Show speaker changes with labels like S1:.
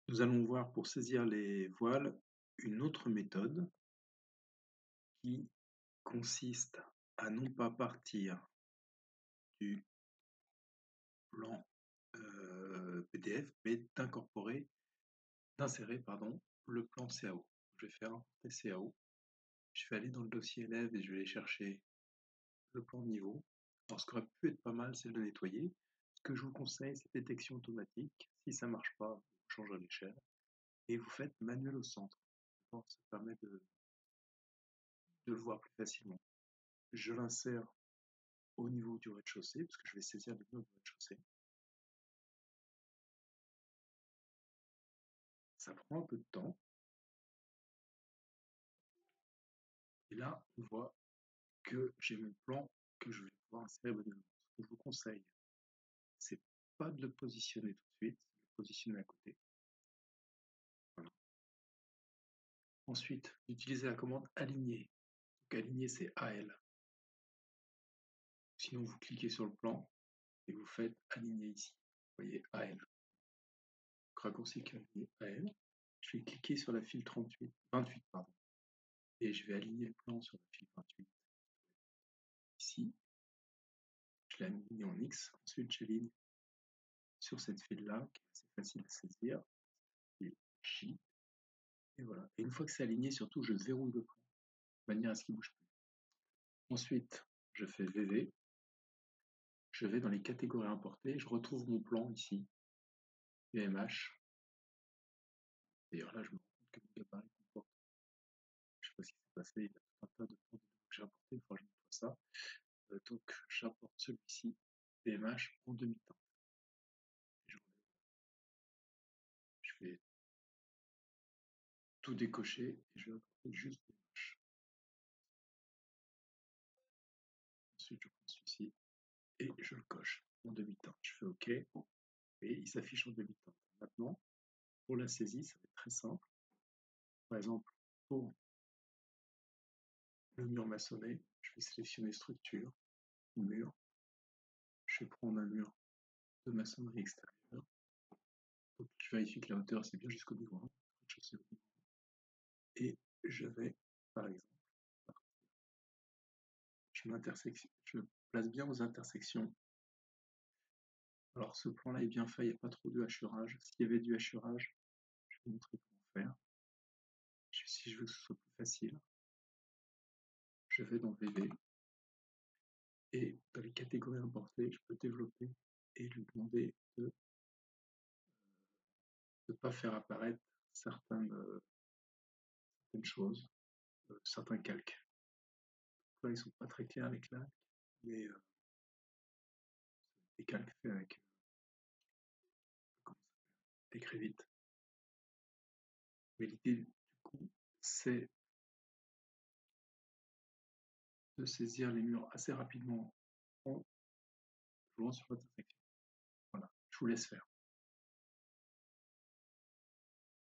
S1: Nous allons voir pour saisir les voiles une autre méthode qui consiste à non pas partir du plan PDF, mais d'insérer le plan CAO. Je vais faire importer CAO. Je vais aller dans le dossier élève et je vais aller chercher le plan de niveau. Alors, ce qui aurait pu être pas mal, c'est de le nettoyer. Ce que je vous conseille, c'est détection automatique. Si ça ne marche pas, vous changez l'échelle et vous faites manuel au centre. Ça permet de le voir plus facilement. Je l'insère au niveau du rez-de-chaussée, parce que je vais saisir les murs du rez-de-chaussée. Ça prend un peu de temps. Et là, on voit que j'ai mon plan que je vais pouvoir insérer manuellement. Ce que je vous conseille, c'est pas de le positionner tout de suite, c'est de le positionner à côté. Voilà. Ensuite, utilisez la commande aligner. Donc aligner, c'est AL. Sinon, vous cliquez sur le plan et vous faites aligner ici. Vous voyez AL. Donc, raccourci aligner AL. Je vais cliquer sur la file 28, et je vais aligner le plan sur la file 28. Ici, je l'ai aligné en X. Ensuite, j'aligne sur cette file-là, qui est assez facile à saisir. Et J. Et voilà. Et une fois que c'est aligné, surtout, je verrouille le plan, de manière à ce qu'il ne bouge plus. Ensuite, je fais VV. Je vais dans les catégories importées. Je retrouve mon plan ici. VMH. D'ailleurs, là, je me rends compte que mon gabarit comporte. Je ne sais pas ce qui s'est passé. Il y a tout un tas de plans que j'ai importés. Il faudra que je nettoie ça. Donc, j'importe celui-ci, VMH, en demi-temps. Je vais tout décocher et je vais importer juste VMH. Ensuite, je prends celui-ci et je le coche en demi-temps. Je fais OK et il s'affiche en demi-temps. Maintenant, pour la saisie, ça va être très simple. Par exemple, pour le mur maçonné, je vais sélectionner structure, mur. Je vais prendre un mur de maçonnerie extérieure. Donc, je vérifie que la hauteur c'est bien jusqu'au niveau 1. Et je vais, par exemple, je place bien aux intersections. Alors ce plan-là est bien fait, il n'y a pas trop de hachurage. S'il y avait du hachurage, je vais vous montrer comment faire. Si je veux que ce soit plus facile, je vais dans VV et dans les catégories importées, je peux développer et lui demander de ne pas faire apparaître certaines choses, certains calques. Là, ils ne sont pas très clairs les calques, mais les calques faits avec écrit vite. Mais l'idée du coup, c'est de saisir les murs assez rapidement en jouant sur l'intersection. Voilà, je vous laisse faire.